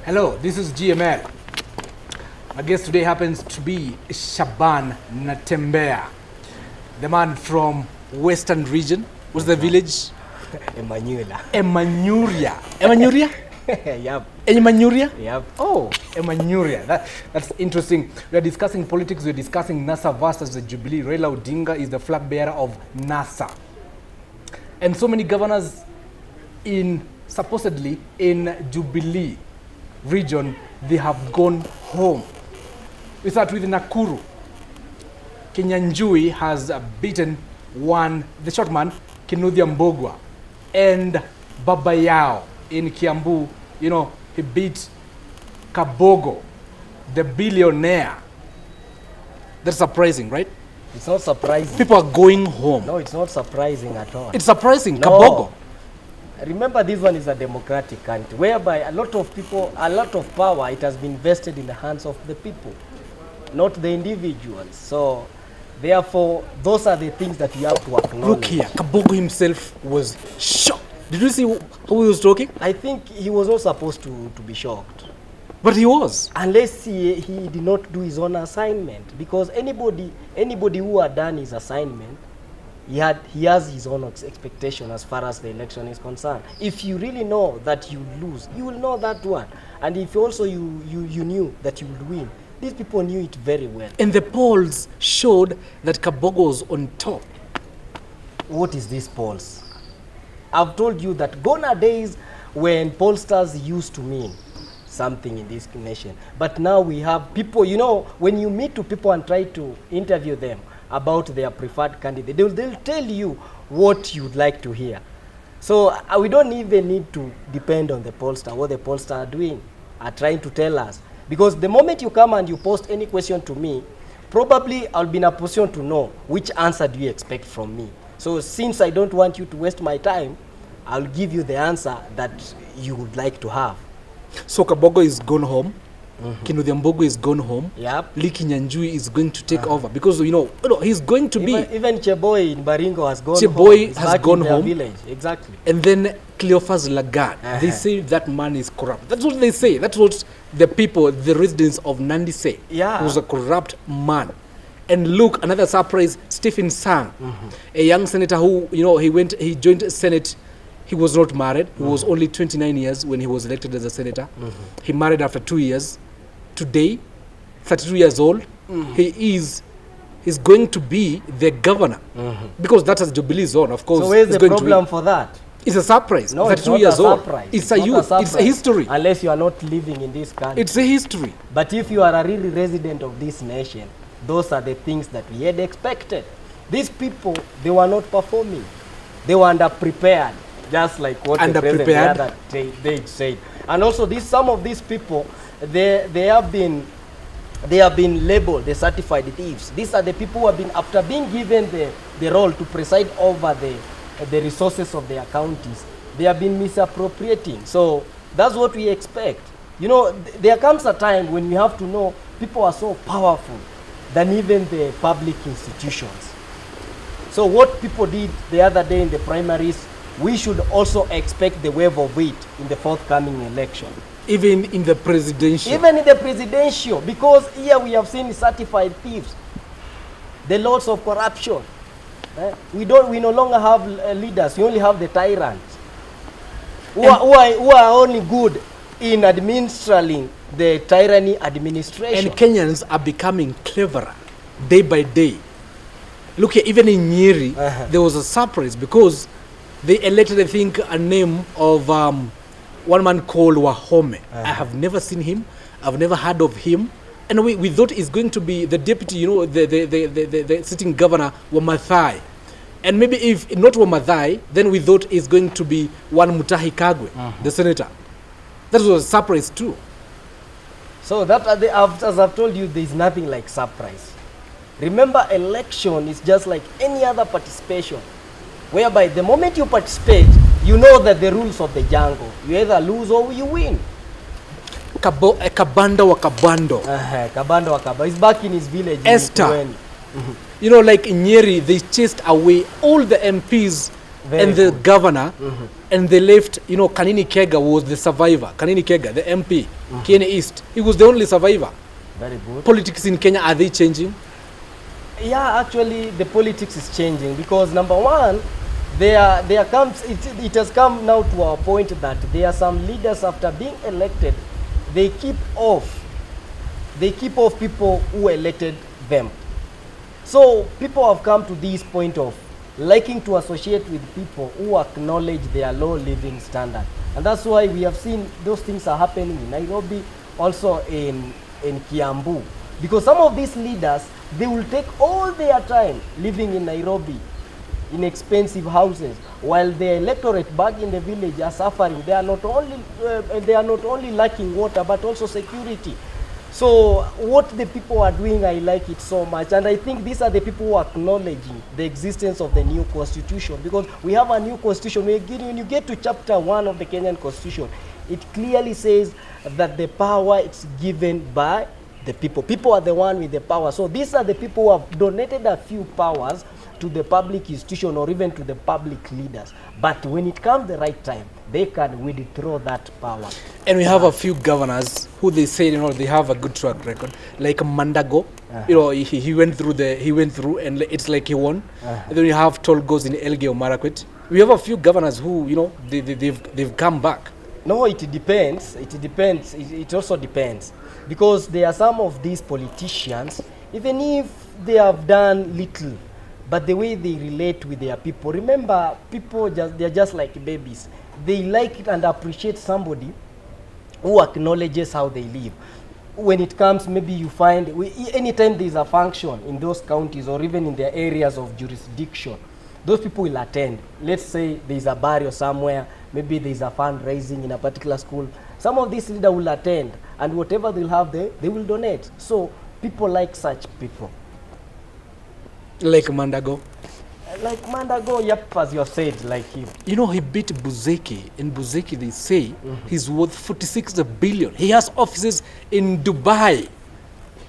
Hello, this is GML. My guest today happens to be Shaban Natembea, the man from Western region. What's the village? Emmanuel. Emmanuria. Emmanuria? Yep. Emmanuria? Yep. Oh, Emmanuria. That's interesting. We are discussing politics. We are discussing NASA versus the Jubilee. Raila Odinga is the flag bearer of NASA. And so many governors supposedly in Jubilee region, they have gone home. We start with Nakuru. Kinyanjui has beaten the short man, Kinuthia Mbogwa, and Babayao in Kiambu, he beat Kabogo, the billionaire. That's surprising, right? It's not surprising. People are going home. No, it's not surprising at all. It's surprising. No. Kabogo. Remember, this one is a democratic country whereby a lot of power, it has been vested in the hands of the people, not the individuals. So, therefore, those are the things that you have to acknowledge. Look here, Kabogo himself was shocked. Did you see how he was talking? I think he was not supposed to be shocked. But he was. Unless he did not do his own assignment. Because anybody who had done his assignment, he has his own expectation as far as the election is concerned. If you really know that you lose, you will know that one. And if also you knew that you would win, these people knew it very well. And the polls showed that Kabogo was on top. What is this polls? I've told you that gone are days when pollsters used to mean something in this nation. But now we have people, when you meet to people and try to interview them about their preferred candidate, they'll tell you what you'd like to hear. So we don't even need to depend on the pollster, what the pollster are doing, are trying to tell us. Because the moment you come and you post any question to me, probably I'll be in a position to know which answer do you expect from me. So since I don't want you to waste my time, I'll give you the answer that you would like to have. So Kabogo is gone home. Kinuthia Mbogwa is gone home. Yep. Nyanjui is going to take over because he's going to be. Even Cheboy in Baringo has gone home. Cheboy has gone home. Village. Exactly. And then Cleophas Lagarde, they say that man is corrupt. That's what they say. That's what the people, the residents of Nandi say. Yeah. He was a corrupt man. And look, another surprise, Stephen Sang, a young senator who, he joined Senate. He was not married. He was only 29 years when he was elected as a senator. He married after 2 years. Today, 32 years old, he's going to be the governor. Because that is Jubilee zone, of course. So where's the problem for that? It's a surprise. No, 32 years old. It's a youth. It's a history. Unless you are not living in this country. It's a history. But if you are a really resident of this nation, those are the things that we had expected. These people, they were not performing. They were underprepared, just like what the president the other day said. And also, some of these people, they have been labeled the certified thieves. These are the people who have been, after being given the role to preside over the resources of their counties, they have been misappropriating. So that's what we expect. There comes a time when we have to know people are so powerful than even the public institutions. So what people did the other day in the primaries, we should also expect the wave of it in the forthcoming election. Even in the presidential? Even in the presidential, because here we have seen certified thieves, the lots of corruption. We no longer have leaders, we only have the tyrants who are only good in administering the tyranny administration. And Kenyans are becoming cleverer day by day. Look here, even in Nyeri, there was a surprise because they elected, I think, a name of one man called Wahome. I have never seen him. I've never heard of him. And we thought he's going to be the deputy, the sitting governor, Wamathai. And maybe if not Wamathai, then we thought he's going to be one Mutahi Kagwe, the senator. That was a surprise too. So that, as I've told you, there's nothing like surprise. Remember, election is just like any other participation, whereby the moment you participate, you know that the rules of the jungle. You either lose or you win. Kabanda wa Kabando. Kabanda wa Kabando. He's back in his village. Esther. Like in Nyeri, they chased away all the MPs and the governor, and they left, Kanini Kega was the survivor. Kanini Kega, the MP, Kenya East, he was the only survivor. Very good. Politics in Kenya, are they changing? Yeah, actually, the politics is changing because number one, it has come now to our point that there are some leaders after being elected, they keep off people who elected them. So people have come to this point of liking to associate with people who acknowledge their low living standard. And that's why we have seen those things are happening in Nairobi, also in Kiambu. Because some of these leaders, they will take all their time living in Nairobi in expensive houses, while the electorate back in the village are suffering. They are not only lacking water, but also security. So what the people are doing, I like it so much. And I think these are the people who are acknowledging the existence of the new constitution, because we have a new constitution. When you get to chapter 1 of the Kenyan constitution, it clearly says that the power is given by the people. People are the one with the power. So these are the people who have donated a few powers to the public institution or even to the public leaders. But when it comes the right time, they can withdraw that power. And we have a few governors who they say, they have a good track record, like Mandago. He went through and it's like he won. And then you have Tolgos in Elgeyo Marakwet. We have a few governors who, they've come back. No, it depends. It also depends. Because there are some of these politicians, even if they have done little, but the way they relate with their people. Remember, people they're just like babies. They like it and appreciate somebody who acknowledges how they live. When it comes, maybe you find, anytime there's a function in those counties or even in their areas of jurisdiction, those people will attend. Let's say there's a burial somewhere, maybe there's a fundraising in a particular school. Some of these leaders will attend, and whatever they'll have there, they will donate. So people like such people. Like Mandago? Like Mandago, yep, as you have said, like him. He beat Buzeki. In Buzeki, they say he's worth 46 billion. He has offices in Dubai,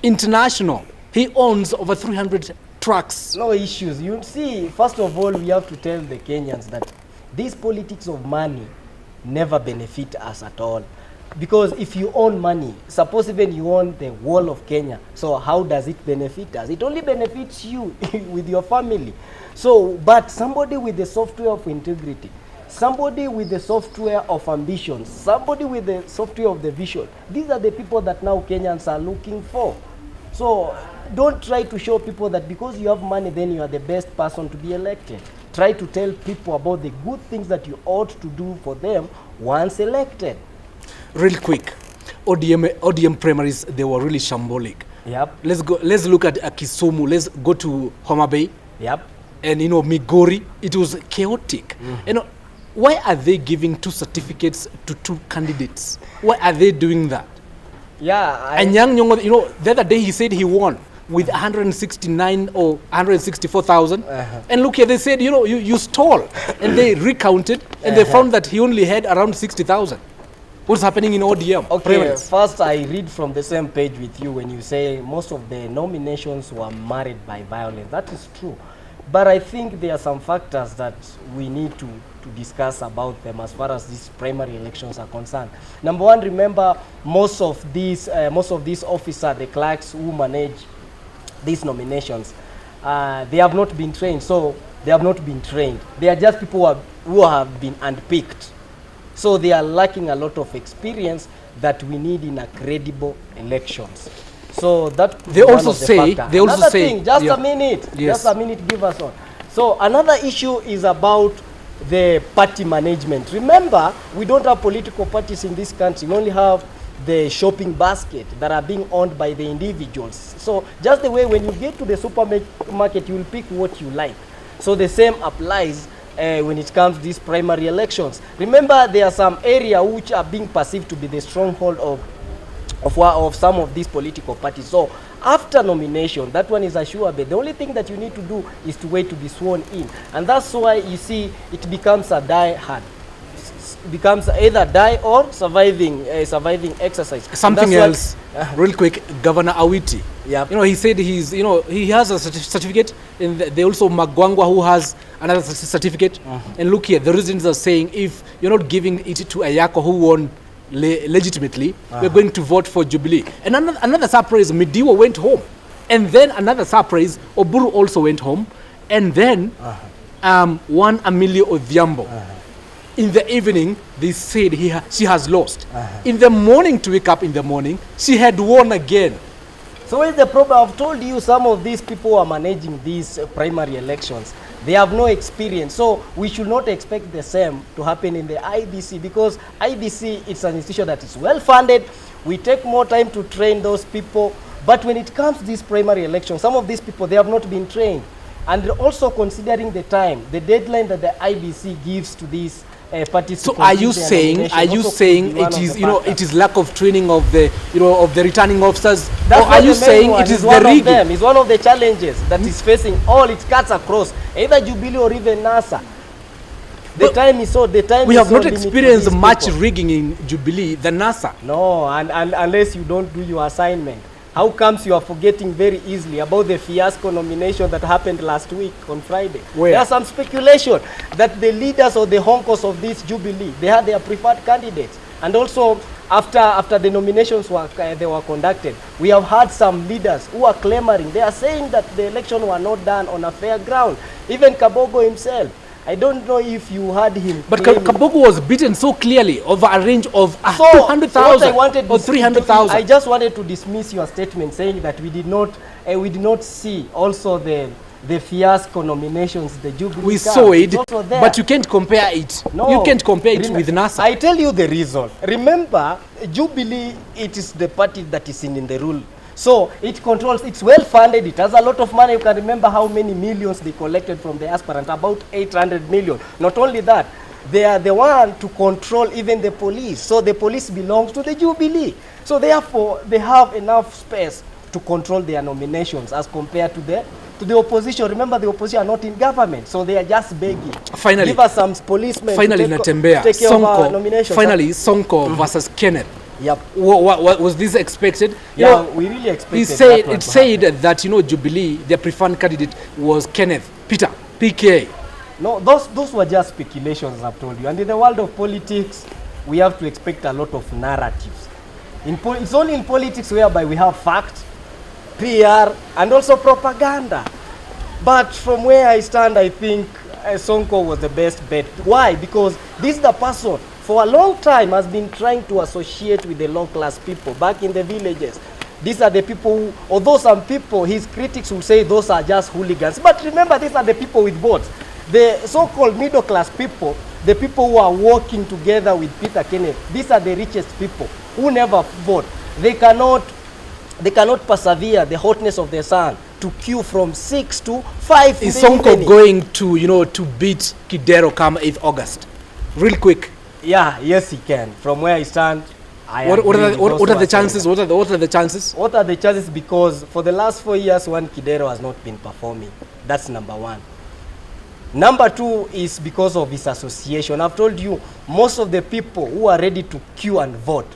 international. He owns over 300 trucks. No issues. You see, first of all, we have to tell the Kenyans that this politics of money never benefit us at all. Because if you own money, suppose even you own the whole of Kenya, so how does it benefit us? It only benefits you with your family. So, but somebody with the software of integrity, somebody with the software of ambition, somebody with the software of the vision, these are the people that now Kenyans are looking for. So don't try to show people that because you have money, then you are the best person to be elected. Try to tell people about the good things that you ought to do for them once elected. Real quick, ODM primaries, they were really shambolic. Yep. Let's look at Kisumu. Let's go to Homa Bay. Yep. And Migori, it was chaotic. Why are they giving 2 certificates to 2 candidates? Why are they doing that? Yeah. And Young Nyong'o, the other day he said he won with 169 or 164,000. And look here, they said, you stole. And they recounted, and they found that he only had around 60,000. What's happening in ODM? Okay, primaries? First I read from the same page with you when you say most of the nominations were marred by violence. That is true. But I think there are some factors that we need to discuss about them as far as these primary elections are concerned. Number one, remember most of these officers, the clerks who manage these nominations, they have not been trained. So they have not been trained. They are just people who have been handpicked. So they are lacking a lot of experience that we need in a credible elections. So that they also say just a minute, Giverson. So another issue is about the party management. Remember, we don't have political parties in this country. We only have the shopping basket that are being owned by the individuals. So just the way when you get to the supermarket, you will pick what you like. So the same applies when it comes to these primary elections. Remember, there are some areas which are being perceived to be the stronghold of some of these political parties. So after nomination, that one is a sure bet. The only thing that you need to do is to wait to be sworn in. And that's why you see it becomes a die hard. It becomes either die or surviving exercise. Something else, real quick, Governor Awiti. Yep. He said he has a certificate, and they also Magwangwa who has another certificate. And look here, the reasons are saying if you're not giving it to Ayako who won legitimately, we're going to vote for Jubilee. And another surprise, Midiwo went home. And then another surprise, Oburu also went home. And then one Amelia Odhiambo. In the evening, they said she has lost. In the morning, to wake up in the morning, she had won again. So what is the problem? I've told you some of these people who are managing these primary elections, they have no experience. So we should not expect the same to happen in the IBC, because IBC is an institution that is well funded. We take more time to train those people. But when it comes to these primary elections, some of these people, they have not been trained. And also considering the time, the deadline that the IBC gives to these parties. So are you saying it is it is lack of training of the of the returning officers? That's or are you saying it is the rigging? It's one of the challenges that is facing all its cuts across either Jubilee or even NASA. We have not experienced much rigging in Jubilee than NASA. No, and unless you don't do your assignment. How comes you are forgetting very easily about the fiasco nomination that happened last week on Friday? Where? There's some speculation that the leaders or the honkos of this Jubilee, they had their preferred candidates. And also, after the nominations were conducted, we have had some leaders who are clamoring. They are saying that the election were not done on a fair ground. Even Kabogo himself. I don't know if you heard him. But Kabogo was beaten so clearly over a range of 200,000 or 300,000. I just wanted to dismiss your statement saying that we did not see also the fiasco nominations, the Jubilee. We saw it, but you can't compare it. No, you can't compare it with NASA. I tell you the reason. Remember, Jubilee, it is the party that is in the rule. So it controls, it's well funded, it has a lot of money. You can remember how many millions they collected from the aspirant, about 800 million. Not only that, they are the one to control even the police. So the police belongs to the Jubilee. So therefore, they have enough space to control their nominations as compared to the opposition. Remember, the opposition are not in government, so they are just begging. Finally, give us some policemen finally, to take care of our nominations. Finally, Sonko versus Kenneth. Yep. What was this expected? Yeah, we really expected. It said that Jubilee, their preferred candidate was Kenneth Peter PK. No, those were just speculations, I've told you. And in the world of politics, we have to expect a lot of narratives. It's only in politics whereby we have fact, PR, and also propaganda. But from where I stand, I think Sonko was the best bet. Why? Because this is the person for a long time has been trying to associate with the low-class people back in the villages. These are the people who, although some people, his critics will say those are just hooligans. But remember, these are the people with votes. The so-called middle-class people, the people who are working together with Peter Kenneth, these are the richest people who never vote. They cannot persevere the hotness of the sun to queue from 6 to 5. Is Sonko going to beat Kidero come 8th August? Real quick. Yeah, yes, he can. From where I stand, what are the chances? What are the chances? What are the chances? Because for the last 4 years, Kidero has not been performing. That's number one. Number two is because of his association. I've told you, most of the people who are ready to queue and vote,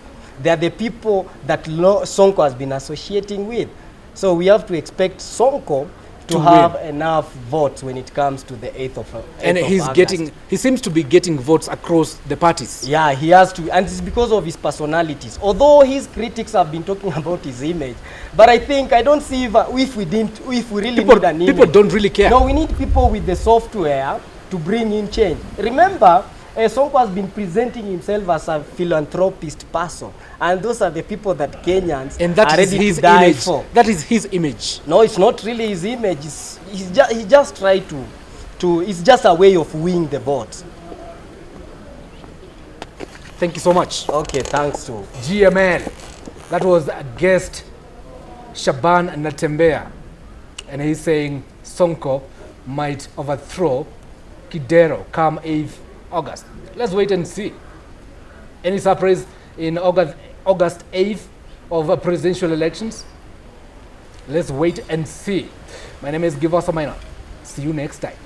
they are the people that Sonko has been associating with. So we have to expect Sonko to have enough votes when it comes to the 8th of August. And he seems to be getting votes across the parties. Yeah, he has to, and it's because of his personalities. Although his critics have been talking about his image, but I don't see if we really need an image. People don't really care. No, we need people with the software to bring in change. Remember, Sonko has been presenting himself as a philanthropist person, and those are the people that Kenyans are ready to die for. That is his image. No, it's not really his image. He just tried to. It's just a way of winning the vote. Thank you so much. Okay, thanks to GMN. That was a guest, Shaban Natembea, and he's saying Sonko might overthrow Kidero come 8th August. Let's wait and see. Any surprise in August 8th of presidential elections? Let's wait and see. My name is Giverson Maina. See you next time.